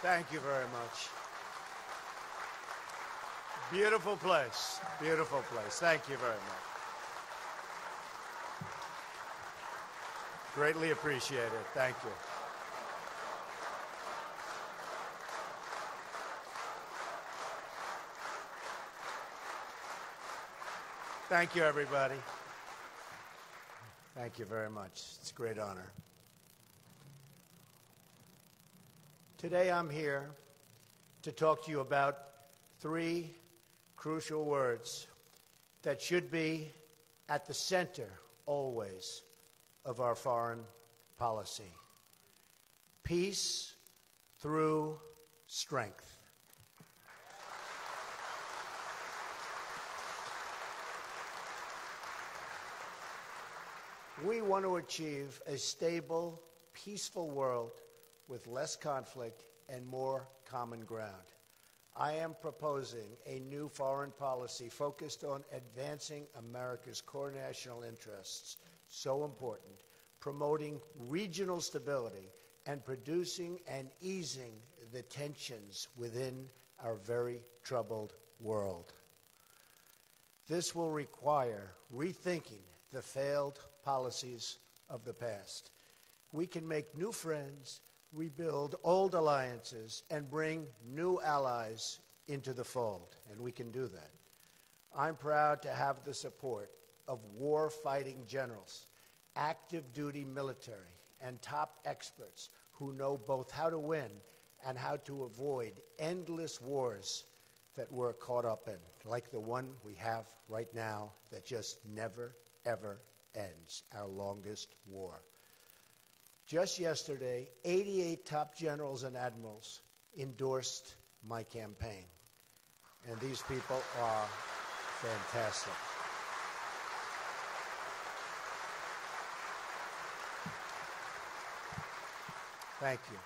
Thank you very much. Beautiful place. Beautiful place. Thank you very much. Greatly appreciate it. Thank you. Thank you, everybody. Thank you very much. It's a great honor. Today I'm here to talk to you about three crucial words that should be at the center always of our foreign policy. Peace through strength. We want to achieve a stable, peaceful world with less conflict and more common ground. I am proposing a new foreign policy focused on advancing America's core national interests, so important, promoting regional stability, and producing and easing the tensions within our very troubled world. This will require rethinking the failed policies of the past. We can make new friends, rebuild old alliances, and bring new allies into the fold, and we can do that. I'm proud to have the support of war-fighting generals, active duty military, and top experts who know both how to win and how to avoid endless wars that we're caught up in, like the one we have right now that just never, ever ends, our longest war. Just yesterday, 88 top generals and admirals endorsed my campaign, and these people are fantastic. Thank you.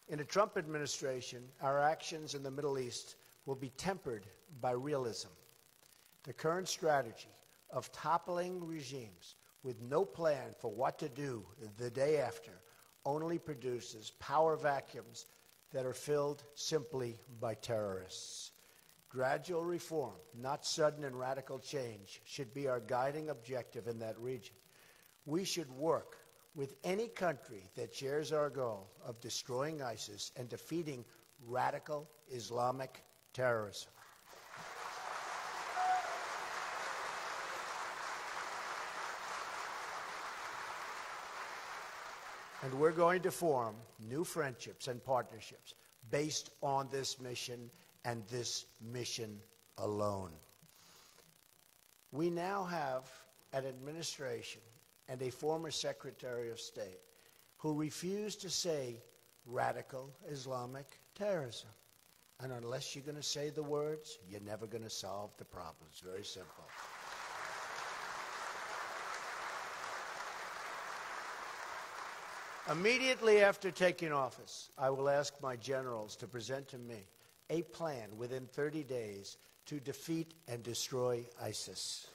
In a Trump administration, our actions in the Middle East will be tempered by realism. The current strategy of toppling regimes with no plan for what to do the day after only produces power vacuums that are filled simply by terrorists. Gradual reform, not sudden and radical change, should be our guiding objective in that region. We should work with any country that shares our goal of destroying ISIS and defeating radical Islamic terrorism. And we're going to form new friendships and partnerships based on this mission and this mission alone. We now have an administration and a former Secretary of State who refuse to say radical Islamic terrorism. And unless you're going to say the words, you're never going to solve the problem. It's very simple. Immediately after taking office, I will ask my generals to present to me a plan within 30 days to defeat and destroy ISIS.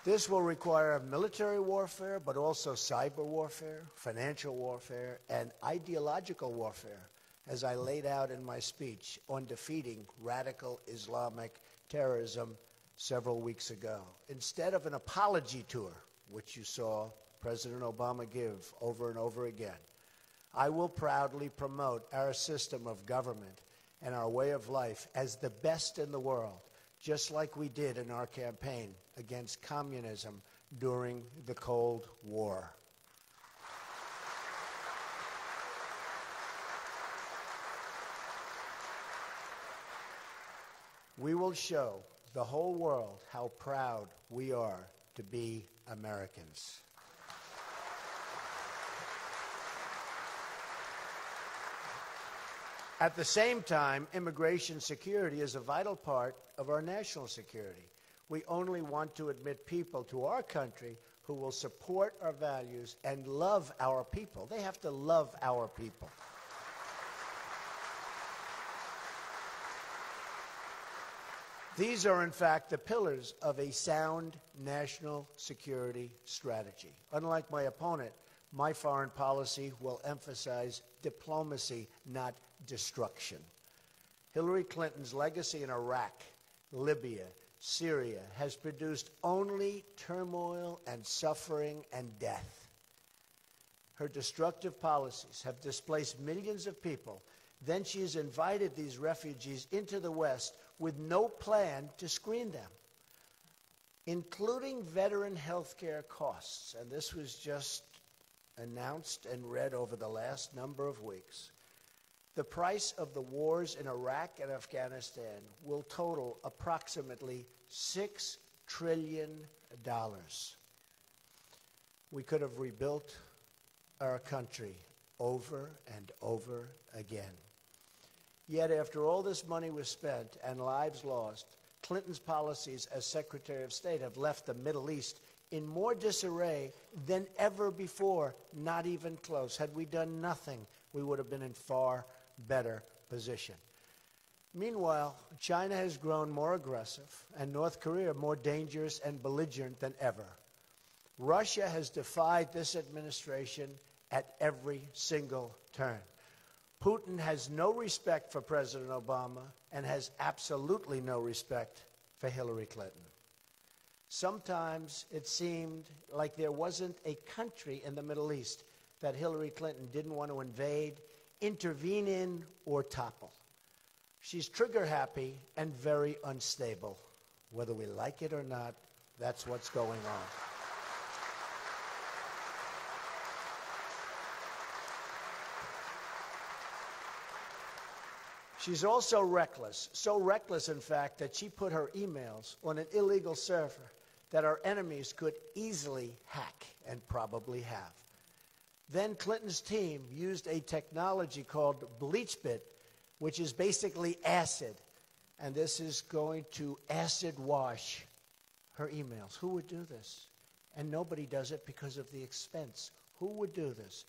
This will require military warfare, but also cyber warfare, financial warfare, and ideological warfare, as I laid out in my speech on defeating radical Islamic terrorism several weeks ago. Instead of an apology tour, which you saw President Obama give over and over again, I will proudly promote our system of government and our way of life as the best in the world, just like we did in our campaign against communism during the Cold War. We will show the whole world how proud we are to be Americans. At the same time, immigration security is a vital part of our national security. We only want to admit people to our country who will support our values and love our people. They have to love our people. These are, in fact, the pillars of a sound national security strategy. Unlike my opponent, my foreign policy will emphasize diplomacy, not destruction. Hillary Clinton's legacy in Iraq, Libya, Syria has produced only turmoil and suffering and death. Her destructive policies have displaced millions of people. Then she has invited these refugees into the West with no plan to screen them, including veteran health care costs. And this was just announced and read over the last number of weeks. The price of the wars in Iraq and Afghanistan will total approximately $6 trillion. We could have rebuilt our country over and over again. Yet after all this money was spent and lives lost, Clinton's policies as Secretary of State have left the Middle East in more disarray than ever before, not even close. Had we done nothing, we would have been in far better position. Meanwhile, China has grown more aggressive and North Korea more dangerous and belligerent than ever. Russia has defied this administration at every single turn. Putin has no respect for President Obama and has absolutely no respect for Hillary Clinton. Sometimes it seemed like there wasn't a country in the Middle East that Hillary Clinton didn't want to invade, intervene in, or topple. She's trigger happy and very unstable. Whether we like it or not, that's what's going on. She's also reckless, so reckless, in fact, that she put her emails on an illegal server that our enemies could easily hack, and probably have. Then Clinton's team used a technology called BleachBit, which is basically acid, and this is going to acid wash her emails. Who would do this? And nobody does it because of the expense. Who would do this?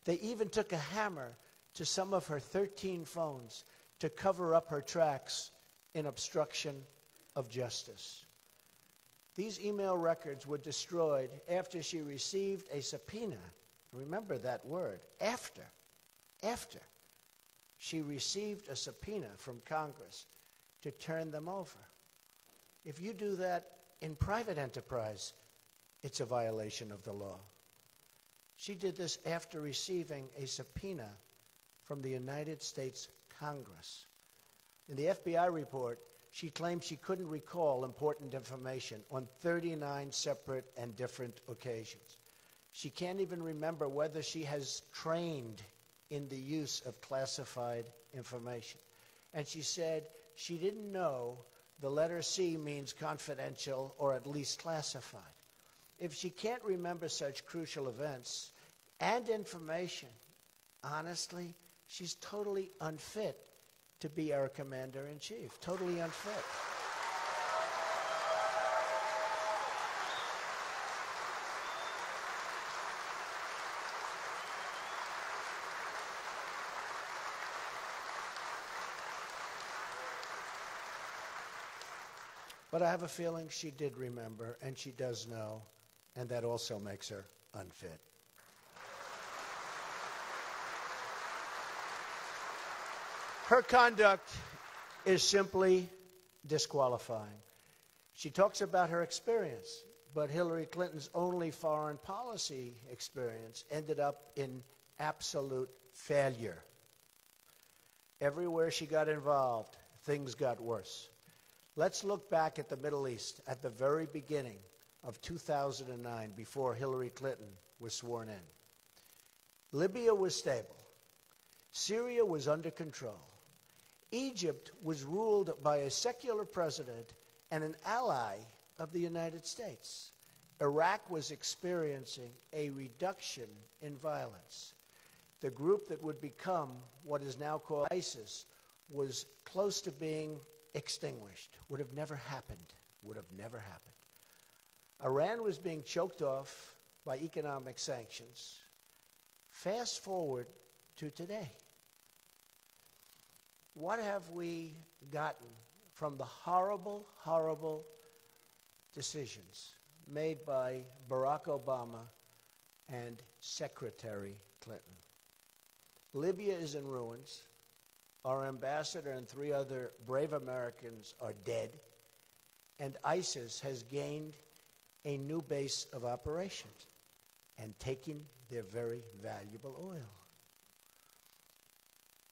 They even took a hammer to some of her 13 phones to cover up her tracks in obstruction of justice. These email records were destroyed after she received a subpoena. Remember that word, after she received a subpoena from Congress to turn them over. If you do that in private enterprise, it's a violation of the law. She did this after receiving a subpoena from the United States Congress. In the FBI report, she claimed she couldn't recall important information on 39 separate and different occasions. She can't even remember whether she has trained in the use of classified information. And she said she didn't know the letter C means confidential or at least classified. If she can't remember such crucial events and information, honestly, she's totally unfit to be our commander-in-chief. Totally unfit. But I have a feeling she did remember, and she does know, and that also makes her unfit. Her conduct is simply disqualifying. She talks about her experience, but Hillary Clinton's only foreign policy experience ended up in absolute failure. Everywhere she got involved, things got worse. Let's look back at the Middle East at the very beginning of 2009, before Hillary Clinton was sworn in. Libya was stable. Syria was under control. Egypt was ruled by a secular president and an ally of the United States. Iraq was experiencing a reduction in violence. The group that would become what is now called ISIS was close to being extinguished. Would have never happened. Would have never happened. Iran was being choked off by economic sanctions. Fast forward to today. What have we gotten from the horrible, horrible decisions made by Barack Obama and Secretary Clinton. Libya is in ruins. Our ambassador and 3 other brave Americans are dead. And ISIS has gained a new base of operations and taken their very valuable oil.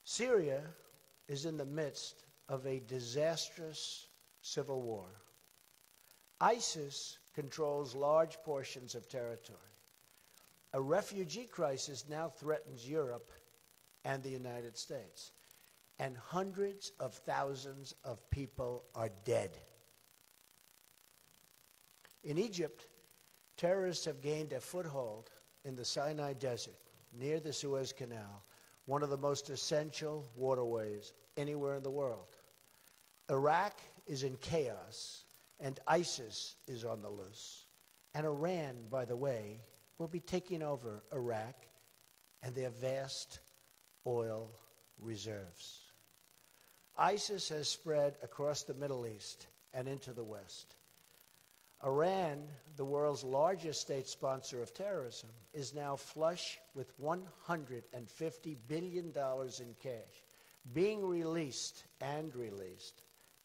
Syria is in the midst of a disastrous civil war. ISIS controls large portions of territory. A refugee crisis now threatens Europe and the United States. And hundreds of thousands of people are dead. In Egypt, terrorists have gained a foothold in the Sinai Desert near the Suez Canal, one of the most essential waterways anywhere in the world. Iraq is in chaos, and ISIS is on the loose. And Iran, by the way, will be taking over Iraq and their vast oil reserves. ISIS has spread across the Middle East and into the West. Iran, the world's largest state sponsor of terrorism, is now flush with $150 billion in cash being released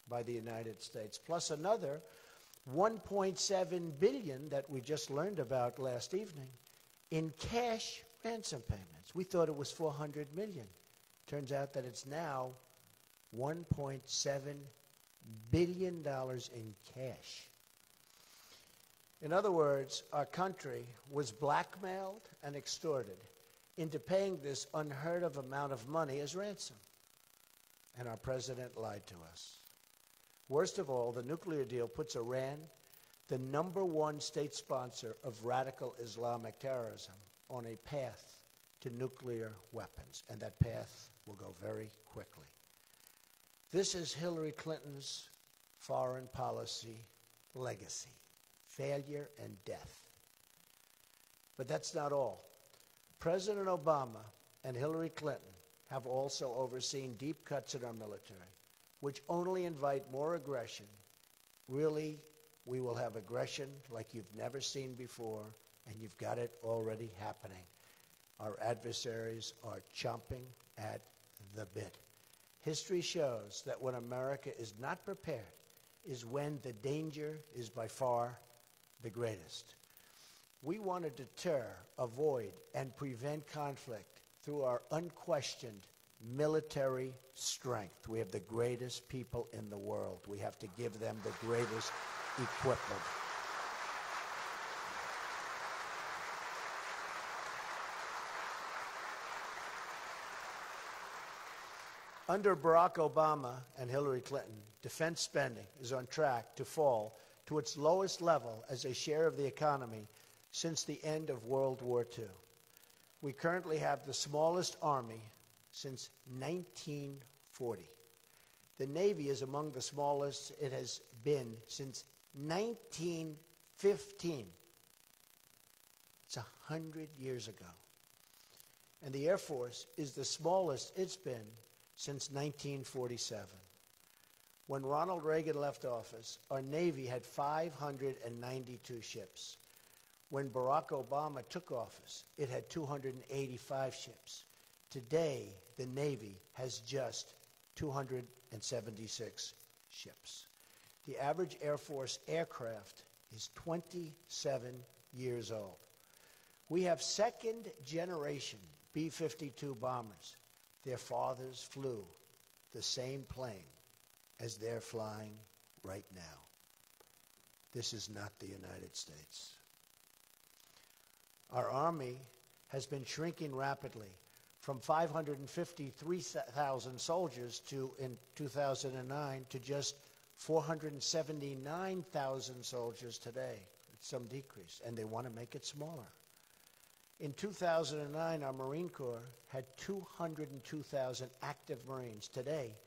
by the United States, plus another $1.7 billion that we just learned about last evening in cash ransom payments. We thought it was $400 million. Turns out that it's now $1.7 billion in cash. In other words, our country was blackmailed and extorted into paying this unheard of amount of money as ransom. And our president lied to us. Worst of all, the nuclear deal puts Iran, the #1 state sponsor of radical Islamic terrorism, on a path to nuclear weapons. And that path will go very quickly. This is Hillary Clinton's foreign policy legacy: failure and death. But that's not all. President Obama and Hillary Clinton have also overseen deep cuts in our military, which only invite more aggression. Really, we will have aggression like you've never seen before, and you've got it already happening. Our adversaries are chomping at the bit. History shows that when America is not prepared is when the danger is by far the greatest. We want to deter, avoid, and prevent conflict through our unquestioned military strength. We have the greatest people in the world. We have to give them the greatest equipment. Under Barack Obama and Hillary Clinton, defense spending is on track to fall to its lowest level as a share of the economy since the end of World War II. We currently have the smallest army since 1940. The Navy is among the smallest it has been since 1915. It's 100 years ago. And the Air Force is the smallest it's been since 1947. When Ronald Reagan left office, our Navy had 592 ships. When Barack Obama took office, it had 285 ships. Today, the Navy has just 276 ships. The average Air Force aircraft is 27 years old. We have second-generation B-52 bombers. Their fathers flew the same plane as they're flying right now. This is not the United States. Our Army has been shrinking rapidly from 553,000 soldiers in 2009 to just 479,000 soldiers today. It's some decrease, and they want to make it smaller. In 2009, our Marine Corps had 202,000 active Marines. Today,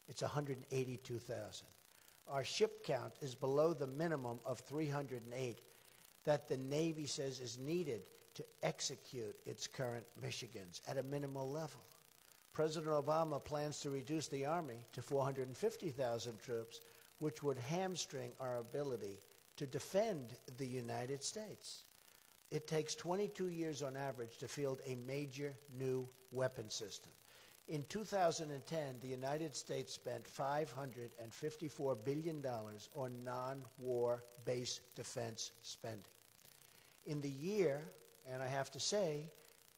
it's 182,000. Our ship count is below the minimum of 308 that the Navy says is needed to execute its current missions at a minimal level. President Obama plans to reduce the Army to 450,000 troops, which would hamstring our ability to defend the United States. It takes 22 years on average to field a major new weapon system. In 2010, the United States spent $554 billion on non-war base defense spending. In the year, and I have to say,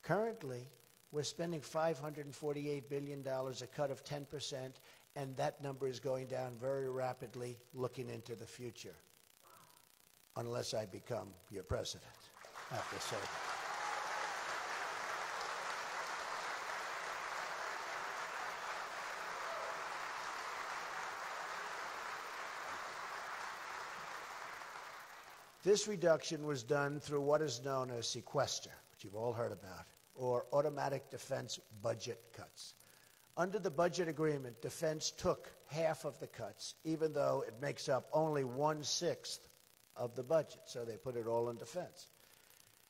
currently, we're spending $548 billion, a cut of 10%, and that number is going down very rapidly looking into the future, unless I become your president. I have to say that. This reduction was done through what is known as sequester, which you've all heard about, or automatic defense budget cuts. Under the budget agreement, defense took half of the cuts, even though it makes up only 1/6 of the budget, so they put it all in defense.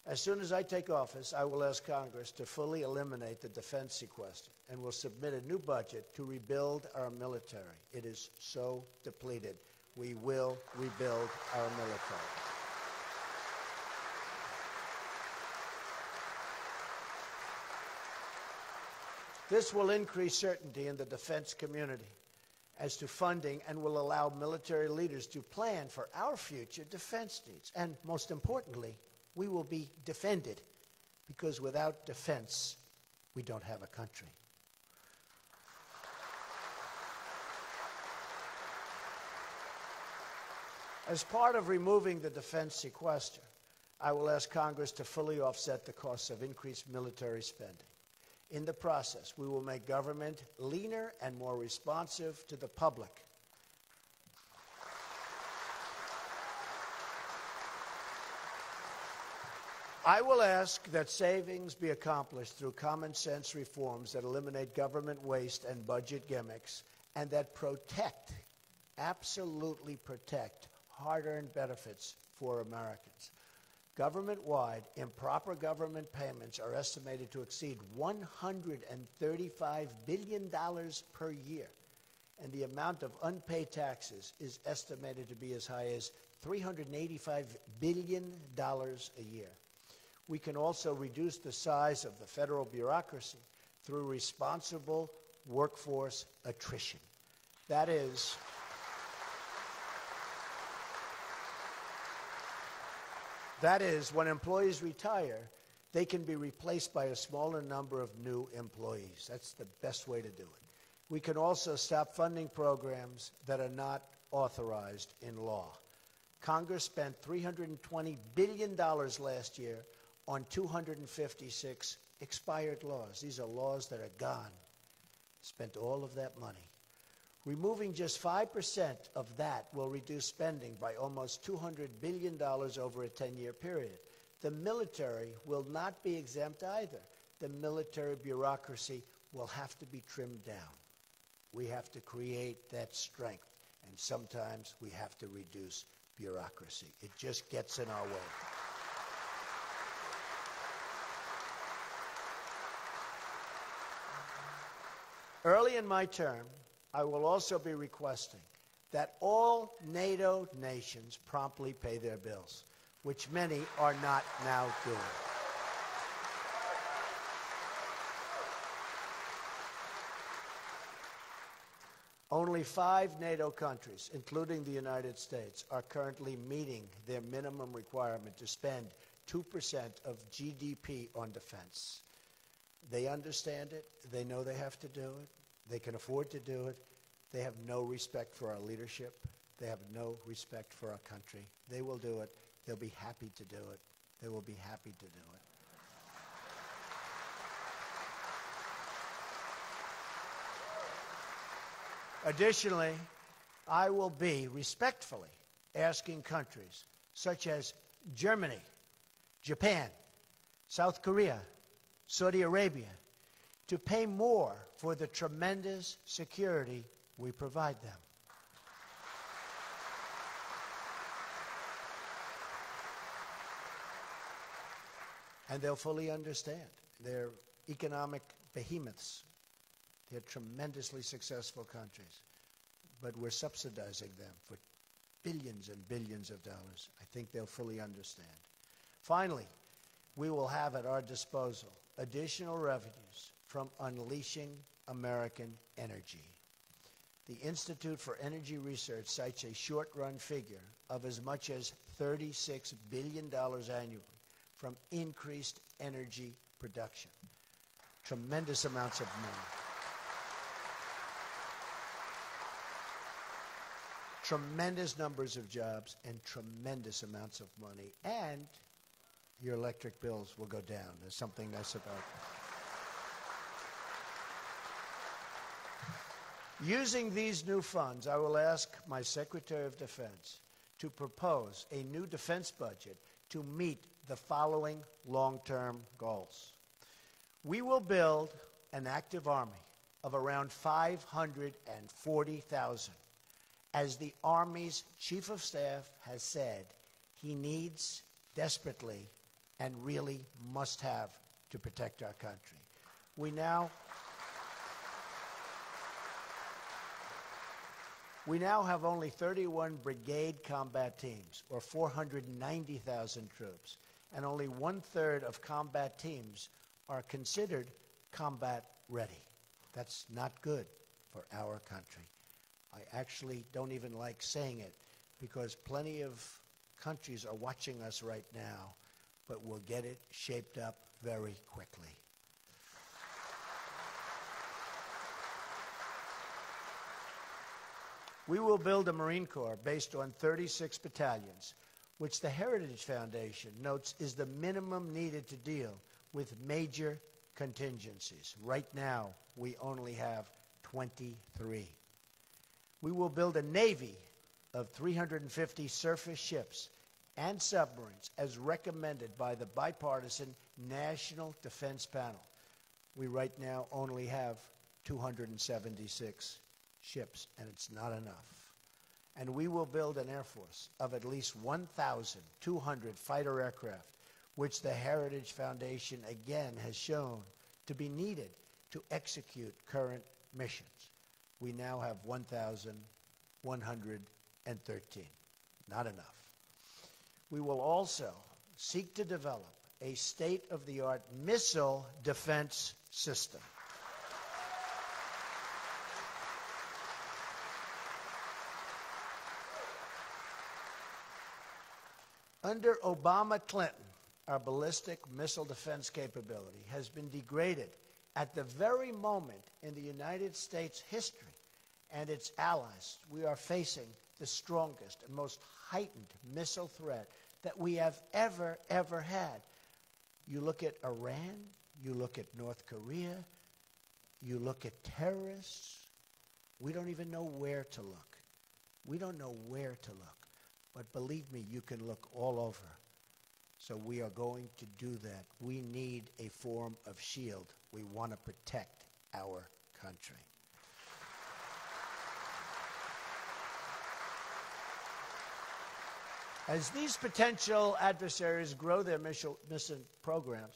As soon as I take office, I will ask Congress to fully eliminate the defense sequester and will submit a new budget to rebuild our military. It is so depleted. We will rebuild our military. This will increase certainty in the defense community as to funding and will allow military leaders to plan for our future defense needs. And most importantly, we will be defended, because without defense, we don't have a country. As part of removing the defense sequester, I will ask Congress to fully offset the costs of increased military spending. In the process, we will make government leaner and more responsive to the public. I will ask that savings be accomplished through common sense reforms that eliminate government waste and budget gimmicks, and that protect, absolutely protect, hard-earned benefits for Americans. Government-wide, improper government payments are estimated to exceed $135 billion per year, and the amount of unpaid taxes is estimated to be as high as $385 billion a year. We can also reduce the size of the federal bureaucracy through responsible workforce attrition. That is, when employees retire, they can be replaced by a smaller number of new employees. That's the best way to do it. We can also stop funding programs that are not authorized in law. Congress spent $320 billion last year on 256 expired laws. These are laws that are gone. Spent all of that money. Removing just 5% of that will reduce spending by almost $200 billion over a 10-year period. The military will not be exempt either. The military bureaucracy will have to be trimmed down. We have to create that strength, and sometimes we have to reduce bureaucracy. It just gets in our way. Early in my term, I will also be requesting that all NATO nations promptly pay their bills, which many are not now doing. Only 5 NATO countries, including the United States, are currently meeting their minimum requirement to spend 2% of GDP on defense. They understand it. They know they have to do it. They can afford to do it. They have no respect for our leadership. They have no respect for our country. They will do it. They'll be happy to do it. They will be happy to do it. Additionally, I will be respectfully asking countries such as Germany, Japan, South Korea, Saudi Arabia, to pay more for the tremendous security we provide them. And they'll fully understand. They're economic behemoths. They're tremendously successful countries, but we're subsidizing them for billions and billions of dollars. I think they'll fully understand. Finally, we will have at our disposal additional revenues from unleashing American energy. The Institute for Energy Research cites a short-run figure of as much as $36 billion annually from increased energy production. Tremendous amounts of money. Tremendous numbers of jobs and tremendous amounts of money. And your electric bills will go down. There's something nice about it. Using these new funds, I will ask my Secretary of Defense to propose a new defense budget to meet the following long-term goals. We will build an active army of around 540,000. As the Army's Chief of Staff has said, he needs desperately and really must have to protect our country. We now have only 31 brigade combat teams, or 490,000 troops, and only one-third of combat teams are considered combat ready. That's not good for our country. I actually don't even like saying it because plenty of countries are watching us right now, but we'll get it shaped up very quickly. We will build a Marine Corps based on 36 battalions, which the Heritage Foundation notes is the minimum needed to deal with major contingencies. Right now, we only have 23. We will build a Navy of 350 surface ships and submarines as recommended by the bipartisan National Defense Panel. We right now only have 276 ships, and it's not enough. And we will build an Air Force of at least 1,200 fighter aircraft, which the Heritage Foundation again has shown to be needed to execute current missions. We now have 1,113. Not enough. We will also seek to develop a state-of-the-art missile defense system. Under Obama-Clinton, our ballistic missile defense capability has been degraded at the very moment in the United States history and its allies we are facing the strongest and most heightened missile threat that we have ever had. You look at Iran, you look at North Korea, you look at terrorists, we don't even know where to look. We don't know where to look. But believe me, you can look all over. So we are going to do that. We need a form of shield. We want to protect our country. As these potential adversaries grow their missile programs,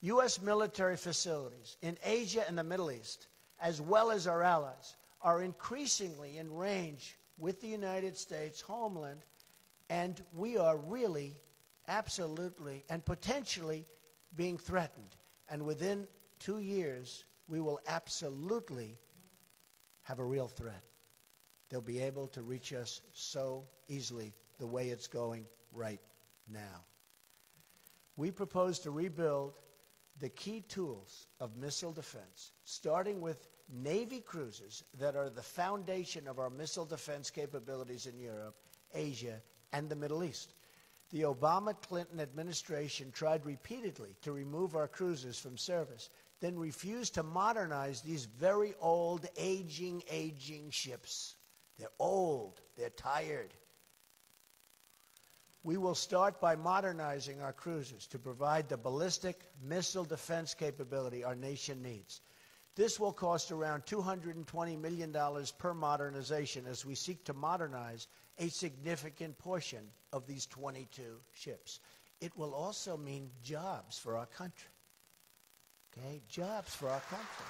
U.S. military facilities in Asia and the Middle East, as well as our allies, are increasingly in range with the United States homeland, and we are really, absolutely, and potentially being threatened. And within 2 years, we will absolutely have a real threat. They'll be able to reach us so easily the way it's going right now. We propose to rebuild the key tools of missile defense, starting with Navy cruisers that are the foundation of our missile defense capabilities in Europe, Asia, and the Middle East. The Obama-Clinton administration tried repeatedly to remove our cruisers from service, then refused to modernize these very old, aging ships. They're old, they're tired. We will start by modernizing our cruisers to provide the ballistic missile defense capability our nation needs. This will cost around $220 million per modernization as we seek to modernize a significant portion of these 22 ships. It will also mean jobs for our country. Okay? Jobs for our country.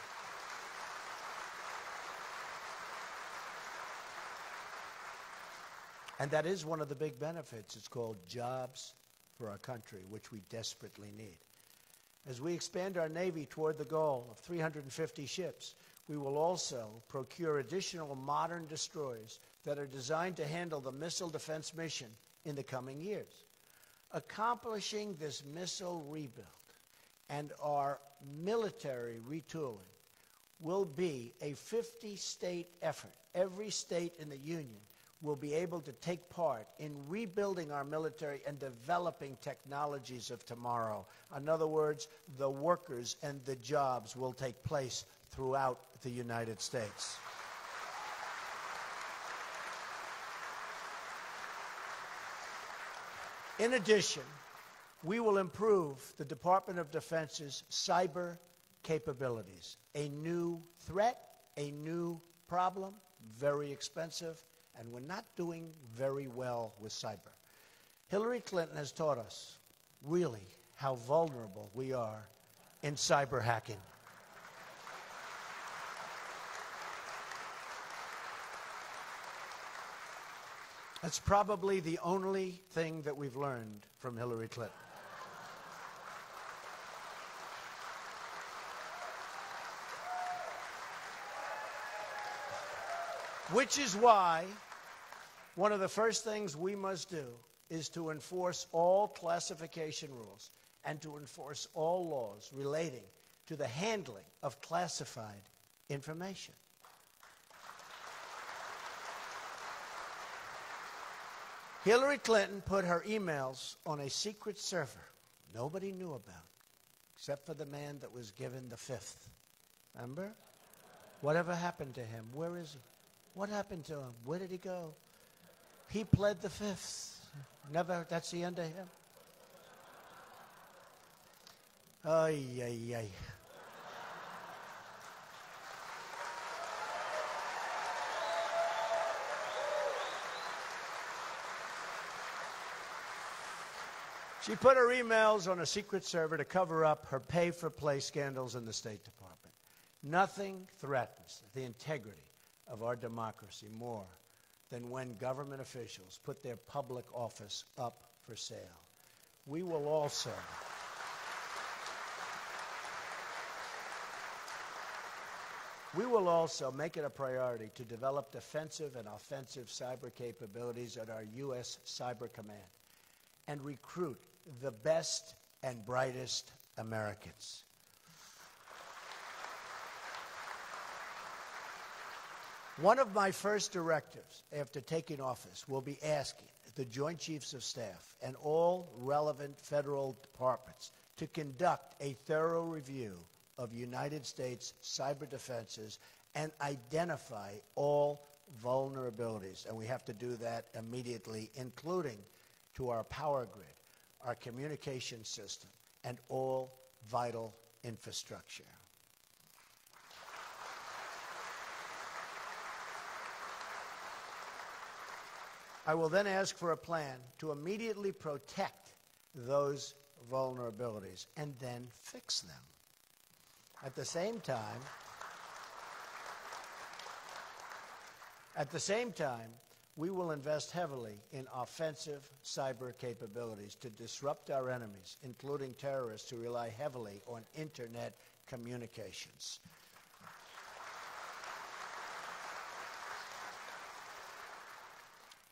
And that is one of the big benefits. It's called jobs for our country, which we desperately need. As we expand our Navy toward the goal of 350 ships, we will also procure additional modern destroyers that are designed to handle the missile defense mission in the coming years. Accomplishing this missile rebuild and our military retooling will be a 50-state effort. Every state in the Union will be able to take part in rebuilding our military and developing technologies of tomorrow. In other words, the workers and the jobs will take place throughout the United States. In addition, we will improve the Department of Defense's cyber capabilities. A new threat, a new problem, very expensive, and we're not doing very well with cyber. Hillary Clinton has taught us really how vulnerable we are in cyber hacking. That's probably the only thing that we've learned from Hillary Clinton. Which is why one of the first things we must do is to enforce all classification rules and to enforce all laws relating to the handling of classified information. Hillary Clinton put her emails on a secret server nobody knew about, except for the man that was given the fifth. Remember? Whatever happened to him? Where is he? What happened to him? Where did he go? He pled the fifth. Never, that's the end of him. Ay, ay, ay. She put her emails on a secret server to cover up her pay-for-play scandals in the State Department. Nothing threatens the integrity of our democracy more than when government officials put their public office up for sale. We will also make it a priority to develop defensive and offensive cyber capabilities at our U.S. Cyber Command and recruit the best and brightest Americans. One of my first directives after taking office will be asking the Joint Chiefs of Staff and all relevant federal departments to conduct a thorough review of United States cyber defenses and identify all vulnerabilities. And we have to do that immediately, including to our power grid, our communication system, and all vital infrastructure. I will then ask for a plan to immediately protect those vulnerabilities and then fix them. At the same time, we will invest heavily in offensive cyber capabilities to disrupt our enemies, including terrorists who rely heavily on internet communications.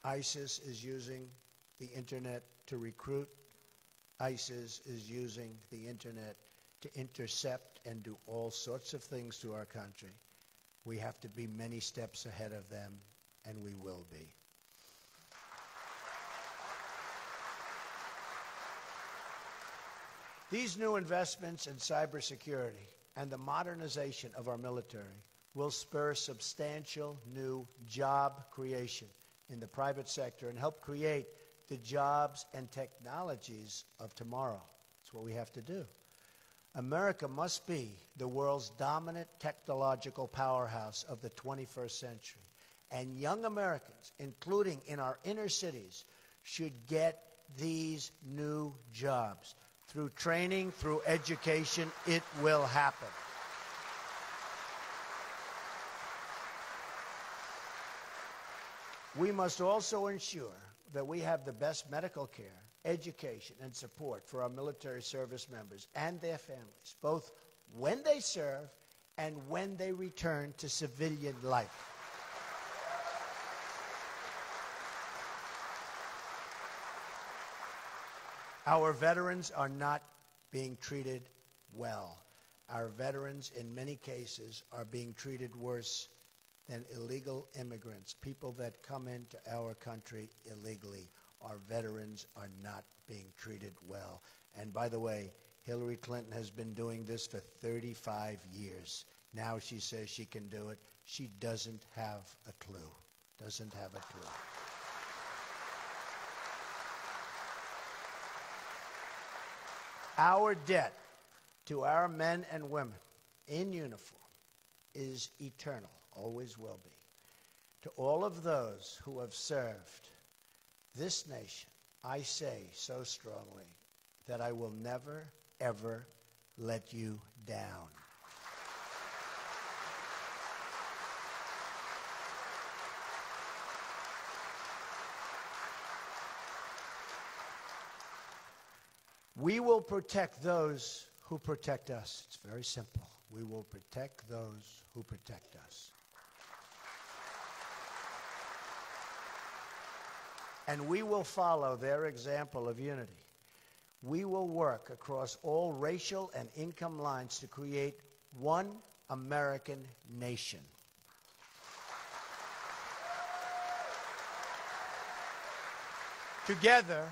ISIS is using the internet to recruit. ISIS is using the internet to intercept and do all sorts of things to our country. We have to be many steps ahead of them, and we will be. These new investments in cybersecurity and the modernization of our military will spur substantial new job creation in the private sector and help create the jobs and technologies of tomorrow. That's what we have to do. America must be the world's dominant technological powerhouse of the 21st century. And young Americans, including in our inner cities, should get these new jobs. Through training, through education, it will happen. We must also ensure that we have the best medical care, education, and support for our military service members and their families, both when they serve and when they return to civilian life. Our veterans are not being treated well. Our veterans, in many cases, are being treated worse than illegal immigrants, people that come into our country illegally. Our veterans are not being treated well. And by the way, Hillary Clinton has been doing this for 35 years. Now she says she can do it. She doesn't have a clue. Doesn't have a clue. Our debt to our men and women in uniform is eternal, always will be. To all of those who have served this nation, I say so strongly that I will never, ever let you down. We will protect those who protect us. It's very simple. We will protect those who protect us. And we will follow their example of unity. We will work across all racial and income lines to create one American nation. Together,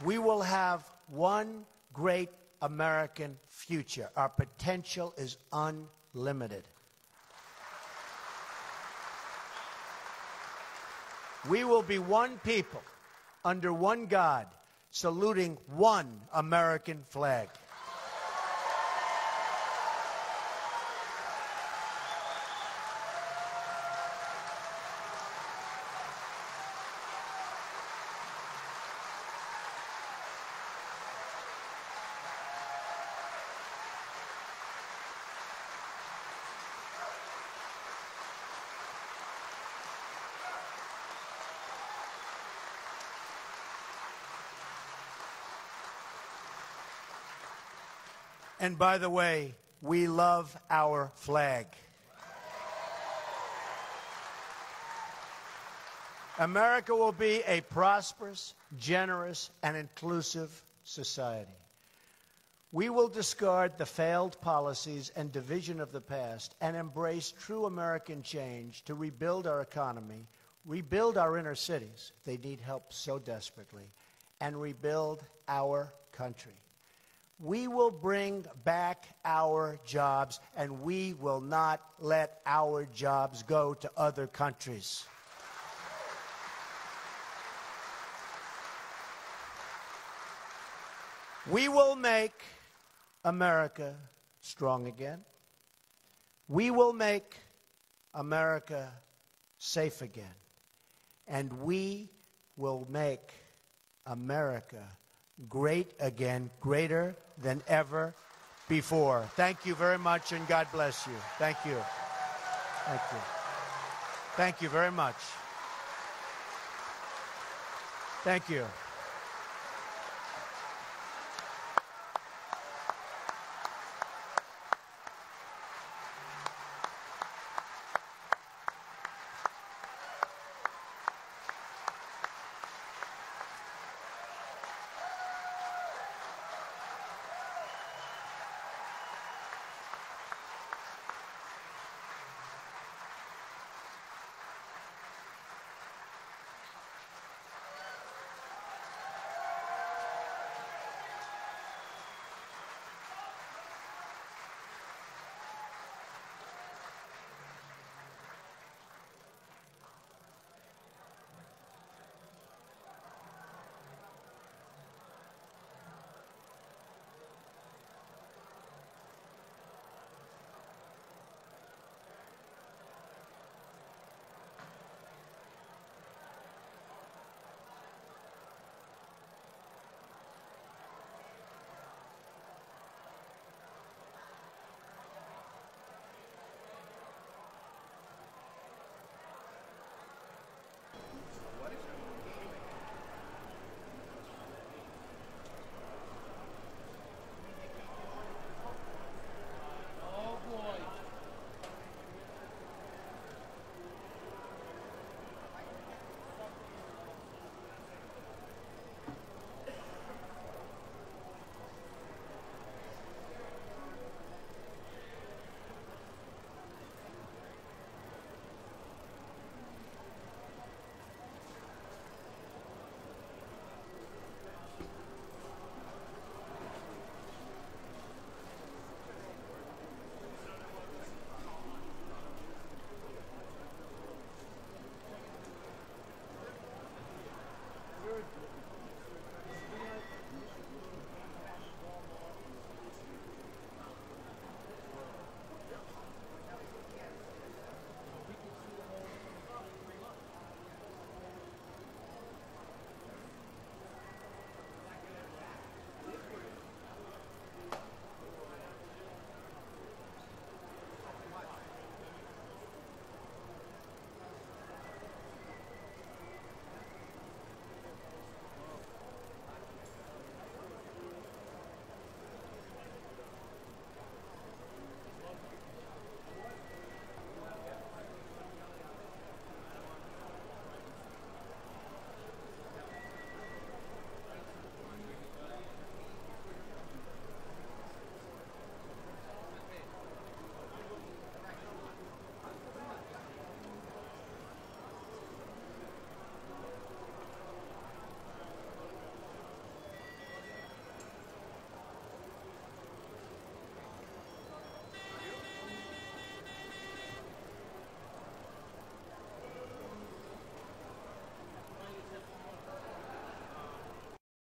we will have one great American future. Our potential is unlimited. We will be one people, under one God, saluting one American flag. And by the way, we love our flag. America will be a prosperous, generous, and inclusive society. We will discard the failed policies and division of the past and embrace true American change to rebuild our economy, rebuild our inner cities, they need help so desperately, and rebuild our country. We will bring back our jobs, and we will not let our jobs go to other countries. We will make America strong again. We will make America safe again. And we will make America great again, greater than ever before. Thank you very much, and God bless you. Thank you. Thank you. Thank you very much. Thank you. What is your